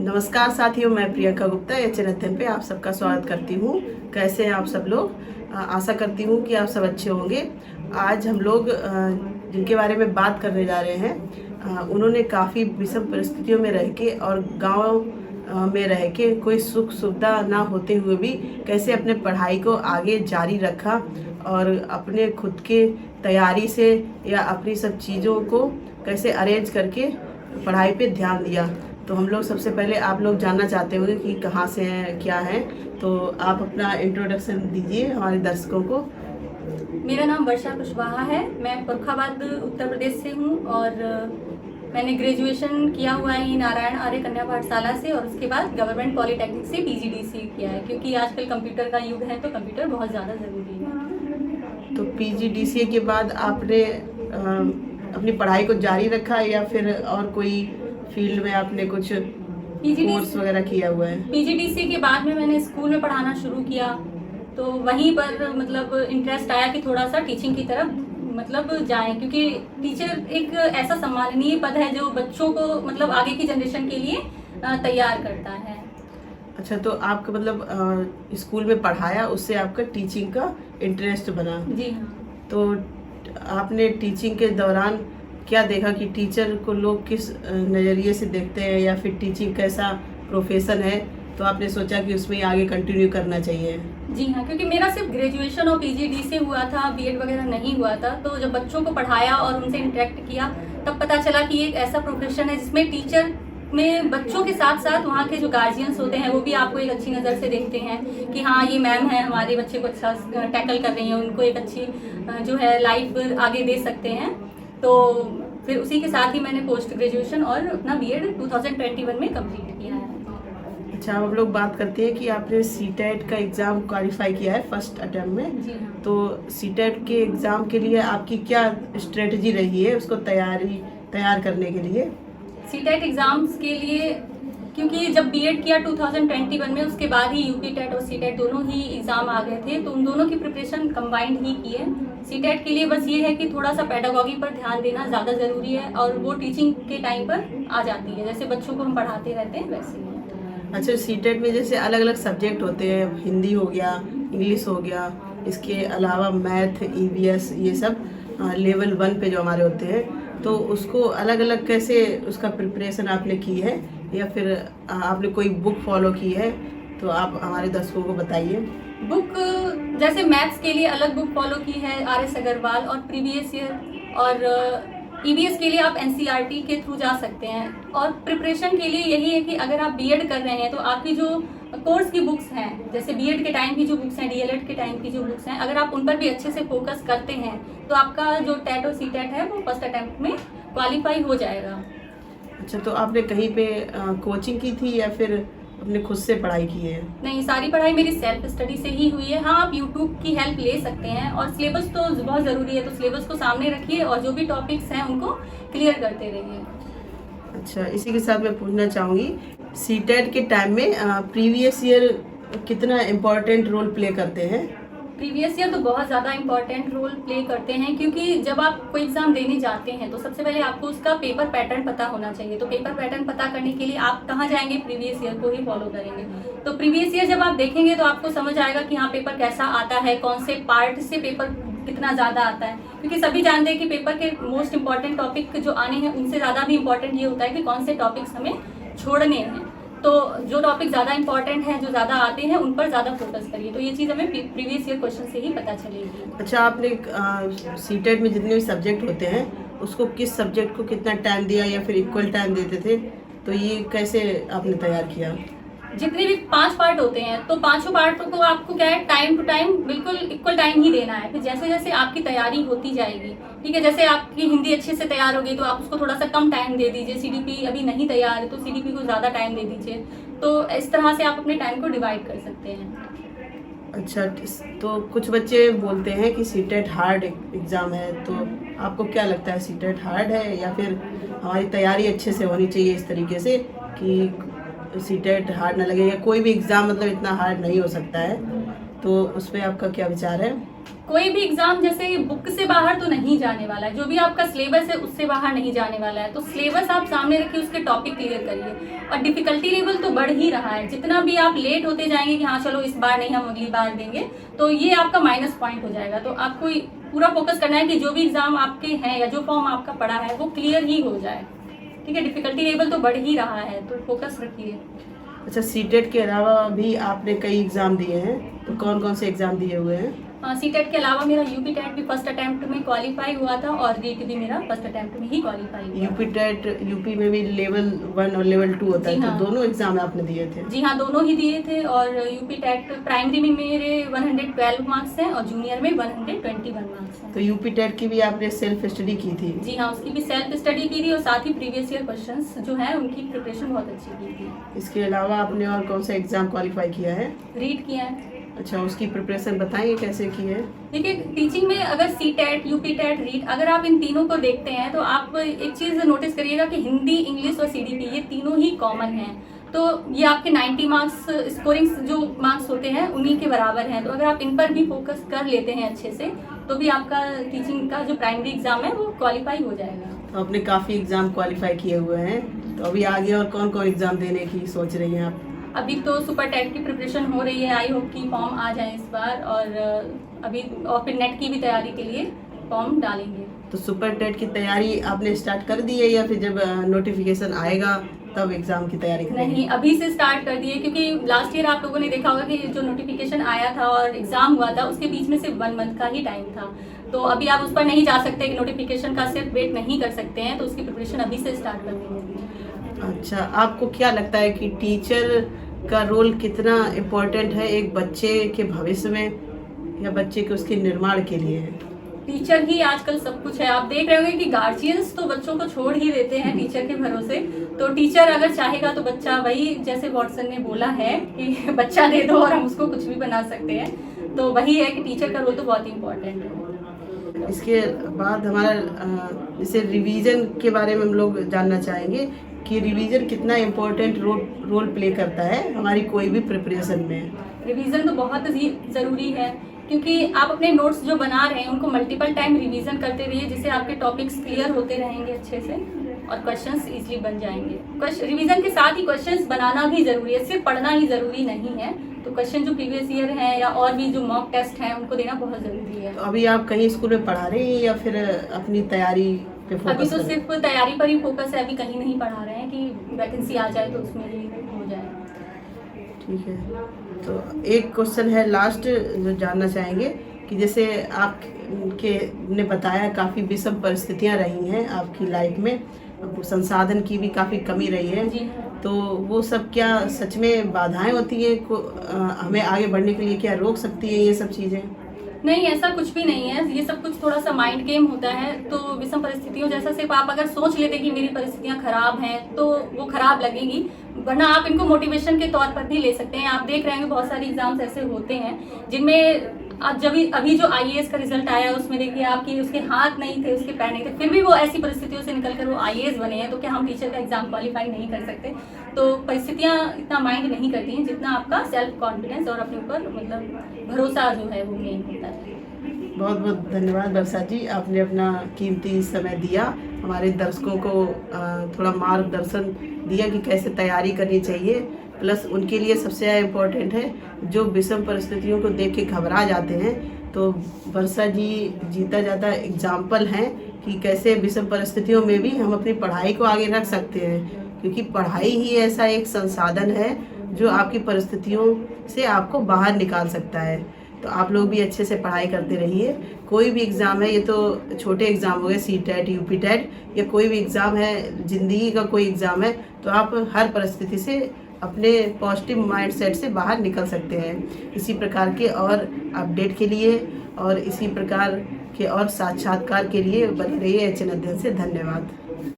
नमस्कार साथियों, मैं प्रियंका गुप्ता एच.एन. पे आप सबका स्वागत करती हूँ। कैसे हैं आप सब लोग? आशा करती हूँ कि आप सब अच्छे होंगे। आज हम लोग जिनके बारे में बात करने जा रहे हैं, उन्होंने काफ़ी विषम परिस्थितियों में रह के और गाँव में रह के कोई सुख सुविधा ना होते हुए भी कैसे अपने पढ़ाई को आगे जारी रखा और अपने खुद के तैयारी से या अपनी सब चीज़ों को कैसे अरेंज करके पढ़ाई पे ध्यान दिया। तो हम लोग सबसे पहले आप लोग जानना चाहते होंगे कि कहाँ से हैं, क्या हैं, तो आप अपना इंट्रोडक्शन दीजिए हमारे दर्शकों को। मेरा नाम वर्षा कुशवाहा है। मैं फर्रुखाबाद उत्तर प्रदेश से हूँ और मैंने ग्रेजुएशन किया हुआ है नारायण आर्य कन्या पाठशाला से और उसके बाद गवर्नमेंट पॉलिटेक्निक से PGDCA किया है, क्योंकि आजकल कंप्यूटर का युग है तो कंप्यूटर बहुत ज़्यादा ज़रूरी है। तो PGDCA के बाद आपने अपनी पढ़ाई को जारी रखा या फिर और कोई फील्ड में आपने कुछ कोर्स वगैरह किया हुआ है? PGDCA के बाद में मैंने स्कूल में पढ़ाना शुरू किया, तो वहीं पर मतलब इंटरेस्ट आया कि थोड़ा सा टीचिंग की तरफ मतलब जाएं, क्योंकि टीचर एक ऐसा सम्माननीय पद है जो बच्चों को मतलब आगे की जनरेशन के लिए तैयार करता है। अच्छा, तो आपका मतलब स्कूल में पढ़ाया, उससे आपका टीचिंग का इंटरेस्ट बना? जी हाँ। तो आपने टीचिंग के दौरान क्या देखा कि टीचर को लोग किस नज़रिए से देखते हैं, या फिर टीचिंग कैसा प्रोफेशन है, तो आपने सोचा कि उसमें आगे कंटिन्यू करना चाहिए? जी हाँ, क्योंकि मेरा सिर्फ ग्रेजुएशन और PGDCA हुआ था, BEd वगैरह नहीं हुआ था। तो जब बच्चों को पढ़ाया और उनसे इंटरेक्ट किया तब पता चला कि एक ऐसा प्रोफेशन है जिसमें टीचर में बच्चों के साथ साथ वहाँ के जो गार्जियंस होते हैं वो भी आपको एक अच्छी नज़र से देखते हैं कि हाँ ये मैम है, हमारे बच्चे को अच्छा टैकल कर रही हैं, उनको एक अच्छी जो है लाइफ आगे दे सकते हैं। तो फिर उसी के साथ ही मैंने पोस्ट ग्रेजुएशन और अपना BEd 2021 में कंप्लीट किया है। अच्छा, अब हम लोग बात करते हैं कि आपने CTET का एग्ज़ाम क्वालिफाई किया है फर्स्ट अटेम्प्ट में। जी हाँ। तो CTET के एग्ज़ाम के लिए आपकी क्या स्ट्रेटजी रही है उसको तैयार करने के लिए? CTET एग्ज़ाम्स के लिए, क्योंकि जब BEd किया 2021 में, उसके बाद ही UPTET और CTET दोनों ही एग्ज़ाम आ गए थे, तो उन दोनों की प्रिपरेशन कंबाइंड ही की है। CTET के लिए बस ये है कि थोड़ा सा पेडागॉगी पर ध्यान देना ज़्यादा ज़रूरी है और वो टीचिंग के टाइम पर आ जाती है, जैसे बच्चों को हम पढ़ाते रहते हैं वैसे ही। अच्छा, CTET में जैसे अलग अलग सब्जेक्ट होते हैं, हिंदी हो गया, इंग्लिश हो गया, इसके अलावा मैथ, EVS, ये सब लेवल 1 पे जो हमारे होते हैं, तो उसको अलग अलग कैसे उसका प्रिपरेशन आपने की है, या फिर आपने कोई बुक फॉलो की है? तो आप हमारे दर्शकों को बताइए। बुक जैसे मैथ्स के लिए अलग बुक फॉलो की है RS अग्रवाल और प्रीवियस ईयर, और EVS के लिए आप NCERT के थ्रू जा सकते हैं। और प्रिपरेशन के लिए यही है कि अगर आप BEd कर रहे हैं तो आपकी जो कोर्स की बुक्स हैं, जैसे BEd के टाइम की जो बुक्स हैं, DLED के टाइम की जो बुक्स हैं, अगर आप उन पर भी अच्छे से फोकस करते हैं तो आपका जो TET और CTET है वो फर्स्ट अटेम्प्ट में क्वालिफाई हो जाएगा। अच्छा, तो आपने कहीं पे कोचिंग की थी या फिर अपने खुद से पढ़ाई की है? नहीं, सारी पढ़ाई मेरी सेल्फ स्टडी से ही हुई है। हाँ, आप यूट्यूब की हेल्प ले सकते हैं और सिलेबस तो बहुत ज़रूरी है, तो सिलेबस को सामने रखिए और जो भी टॉपिक्स हैं उनको क्लियर करते रहिए। अच्छा, इसी के साथ मैं पूछना चाहूँगी, CTET के टाइम में प्रीवियस ईयर कितना इम्पोर्टेंट रोल प्ले करते हैं? प्रीवियस ईयर तो बहुत ज़्यादा इंपॉर्टेंट रोल प्ले करते हैं, क्योंकि जब आप कोई एग्ज़ाम देने जाते हैं तो सबसे पहले आपको उसका पेपर पैटर्न पता होना चाहिए। तो पेपर पैटर्न पता करने के लिए आप कहाँ जाएंगे? प्रीवियस ईयर को ही फॉलो करेंगे। तो प्रीवियस ईयर जब आप देखेंगे तो आपको समझ आएगा कि हाँ पेपर कैसा आता है, कौन से पार्ट से पेपर कितना ज़्यादा आता है, क्योंकि सभी जानते हैं कि पेपर के मोस्ट इंपॉर्टेंट टॉपिक जो आने हैं उनसे ज़्यादा भी इंपॉर्टेंट ये होता है कि कौन से टॉपिक्स हमें छोड़ने हैं। तो जो टॉपिक ज़्यादा इंपॉर्टेंट हैं, जो ज़्यादा आते हैं, उन पर ज़्यादा फोकस करिए, तो ये चीज़ हमें प्रीवियस ईयर क्वेश्चन से ही पता चलेगी। अच्छा, आपने CTET में जितने भी सब्जेक्ट होते हैं उसको किस सब्जेक्ट को कितना टाइम दिया या फिर इक्वल टाइम देते थे? तो ये कैसे आपने तैयार किया? जितने भी 5 पार्ट होते हैं तो पांचों पार्टों को आपको क्या है, टाइम टू टाइम बिल्कुल इक्वल टाइम ही देना है। फिर जैसे जैसे आपकी तैयारी होती जाएगी, ठीक है, जैसे आपकी हिंदी अच्छे से तैयार होगी तो आप उसको थोड़ा सा कम टाइम दे दीजिए। CDP अभी नहीं तैयार है तो CDP को ज़्यादा टाइम दे दीजिए। तो इस तरह से आप अपने टाइम को डिवाइड कर सकते हैं। अच्छा, तो कुछ बच्चे बोलते हैं कि CTET हार्ड एग्ज़ाम है, तो आपको क्या लगता है, CTET हार्ड है या फिर हमारी तैयारी अच्छे से होनी चाहिए इस तरीके से कि CTET हार्ड ना लगे, या कोई भी एग्ज़ाम मतलब इतना हार्ड नहीं हो सकता है? तो उस पर आपका क्या विचार है? कोई भी एग्जाम जैसे बुक से बाहर तो नहीं जाने वाला है, जो भी आपका सिलेबस है उससे बाहर नहीं जाने वाला है। तो सिलेबस आप सामने रखिए, उसके टॉपिक क्लियर करिए। और डिफिकल्टी लेवल तो बढ़ ही रहा है, जितना भी आप लेट होते जाएंगे कि हाँ चलो इस बार नहीं हम अगली बार देंगे, तो ये आपका माइनस पॉइंट हो जाएगा। तो आपको पूरा फोकस करना है कि जो भी एग्जाम आपके हैं या जो फॉर्म आपका पड़ा है वो क्लियर ही हो जाए। ठीक है, डिफिकल्टी लेवल तो बढ़ ही रहा है, तो फोकस रखिए। अच्छा, सीटेट के अलावा भी आपने कई एग्ज़ाम दिए हैं, तो कौन कौन से एग्ज़ाम दिए हुए हैं? सीटेट के अलावा मेरा यूपी टेट भी फर्स्ट अटेम्प्ट में क्वालिफाई हुआ था और रीट भी मेरा फर्स्ट अटेम्प्ट में ही क्वालिफाई हुआ। यूपी टेट यूपी में भी लेवल 1 और लेवल 2 होता है, जी तो हाँ। दोनों एग्जाम आपने दिए थे? जी हाँ, दोनों ही दिए थे। और यूपी टेट प्राइमरी में मेरे 112 मार्क्स हैं और जूनियर में 121 मार्क्स हैं। तो यूपी टेट की भी आपने सेल्फ स्टडी की थी? जी हाँ, उसकी भी सेल्फ स्टडी की थी और साथ ही प्रीवियस ईयर क्वेश्चंस जो है उनकी प्रिपरेशन बहुत अच्छी की थी। इसके अलावा आपने और कौन सा एग्जाम क्वालिफाई किया है? रीड किया है। अच्छा, उसकी प्रिपरेशन बताइए कैसे की है? देखिए, टीचिंग में अगर C TET, UP TET, REET, अगर आप इन तीनों को देखते हैं तो आप एक चीज़ नोटिस करिएगा कि हिंदी, इंग्लिश और सीडीपी ये तीनों ही कॉमन हैं। तो ये आपके 90 मार्क्स स्कोरिंग जो मार्क्स होते हैं उन्हीं के बराबर हैं। तो अगर आप इन पर भी फोकस कर लेते हैं अच्छे से तो भी आपका टीचिंग का जो प्राइमरी एग्जाम है वो क्वालिफाई हो जाएगा। तो आपने काफ़ी एग्जाम क्वालिफाई किए हुए हैं, तो अभी आगे और कौन कौन एग्जाम देने की सोच रही हैं आप? अभी तो सुपर टेट की प्रिपरेशन हो रही है, आई होप कि फॉर्म आ जाए इस बार। और अभी और फिर नेट की भी तैयारी के लिए फॉर्म डालेंगे। तो सुपर टेट की तैयारी आपने स्टार्ट कर दी है या फिर जब नोटिफिकेशन आएगा तब एग्जाम की तैयारी करेंगे? नहीं, अभी से स्टार्ट कर दिए, क्योंकि लास्ट ईयर आप लोगों ने देखा होगा कि जो नोटिफिकेशन आया था और एग्जाम हुआ था उसके बीच में सिर्फ 1 मंथ का ही टाइम था। तो अभी आप उस पर नहीं जा सकते कि नोटिफिकेशन का सिर्फ वेट नहीं कर सकते हैं, तो उसकी प्रिपरेशन अभी से स्टार्ट कर देंगे। अच्छा, आपको क्या लगता है कि टीचर का रोल कितना इम्पोर्टेंट है एक बच्चे के भविष्य में या बच्चे के उसके निर्माण के लिए? टीचर ही आजकल सब कुछ है। आप देख रहे होंगे कि गार्जियंस तो बच्चों को छोड़ ही देते हैं टीचर के भरोसे। तो टीचर अगर चाहेगा तो बच्चा, वही जैसे वॉटसन ने बोला है कि बच्चा दे दो और हम उसको कुछ भी बना सकते हैं, तो वही है कि टीचर का रोल तो बहुत इम्पोर्टेंट है। इसके बाद हमारा जैसे रिवीजन के बारे में हम लोग जानना चाहेंगे कि रिवीजन कितना इम्पोर्टेंट रोल प्ले करता है हमारी कोई भी प्रिपरेशन में? रिवीजन तो बहुत ही ज़रूरी है, क्योंकि आप अपने नोट्स जो बना रहे हैं उनको मल्टीपल टाइम रिवीजन करते रहिए, जिससे आपके टॉपिक्स क्लियर होते रहेंगे अच्छे से और क्वेश्चंस इजीली बन जाएंगे। रिवीजन के साथ ही क्वेश्चंस बनाना भी ज़रूरी है, सिर्फ पढ़ना ही ज़रूरी नहीं है। तो क्वेश्चन जो प्रीवियस ईयर हैं या और भी जो मॉक टेस्ट हैं उनको देना बहुत ज़रूरी है। तो अभी आप कहीं स्कूल में पढ़ा रहे हैं या फिर अपनी तैयारी पे फोकस? अभी तो सिर्फ तैयारी पर ही फोकस है, अभी कहीं नहीं पढ़ा रहे हैं कि वैकेंसी आ जाए तो उसमें ही हो जाए। ठीक है, तो एक क्वेश्चन है लास्ट जो जानना चाहेंगे कि जैसे आपके ने बताया काफ़ी विषम परिस्थितियां रही हैं आपकी लाइफ में, संसाधन की भी काफ़ी कमी रही है, जी। तो वो सब क्या सच में बाधाएं होती हैं हमें आगे बढ़ने के लिए? क्या रोक सकती है ये सब चीज़ें? नहीं, ऐसा कुछ भी नहीं है। ये सब कुछ थोड़ा सा माइंड गेम होता है। तो विषम परिस्थितियों जैसा सिर्फ आप अगर सोच लेते कि मेरी परिस्थितियां खराब हैं तो वो खराब लगेंगी, वरना आप इनको मोटिवेशन के तौर पर भी ले सकते हैं। आप देख रहे हैं बहुत सारे एग्जाम्स ऐसे होते हैं जिनमें आप जब अभी जो IAS का रिजल्ट आया उसमें देखिए आपकी उसके हाथ नहीं थे, उसके पैर नहीं थे, फिर भी वो ऐसी परिस्थितियों से निकलकर वो IAS बने हैं। तो क्या हम टीचर का एग्जाम क्वालिफाई नहीं कर सकते? तो परिस्थितियाँ इतना माइंड नहीं करती हैं जितना आपका सेल्फ कॉन्फिडेंस और अपने ऊपर मतलब भरोसा जो है वो मेन होता है। बहुत बहुत धन्यवाद वर्षा जी, आपने अपना कीमती समय दिया, हमारे दर्शकों को थोड़ा मार्गदर्शन दिया कि कैसे तैयारी करनी चाहिए। प्लस उनके लिए सबसे ज़्यादा इम्पोर्टेंट है जो विषम परिस्थितियों को देख के घबरा जाते हैं, तो वर्षा जी जीता जाता एग्जाम्पल हैं कि कैसे विषम परिस्थितियों में भी हम अपनी पढ़ाई को आगे रख सकते हैं, क्योंकि पढ़ाई ही ऐसा एक संसाधन है जो आपकी परिस्थितियों से आपको बाहर निकाल सकता है। तो आप लोग भी अच्छे से पढ़ाई करते रहिए। कोई भी एग्ज़ाम है, ये तो छोटे एग्ज़ाम हो गए, CTET, UP TET, या कोई भी एग्ज़ाम है, ज़िंदगी का कोई एग्ज़ाम है, तो आप हर परिस्थिति से अपने पॉजिटिव माइंडसेट से बाहर निकल सकते हैं। इसी प्रकार के और अपडेट के लिए और इसी प्रकार के और साक्षात्कार के लिए बने रहिए HN अध्ययन से। धन्यवाद।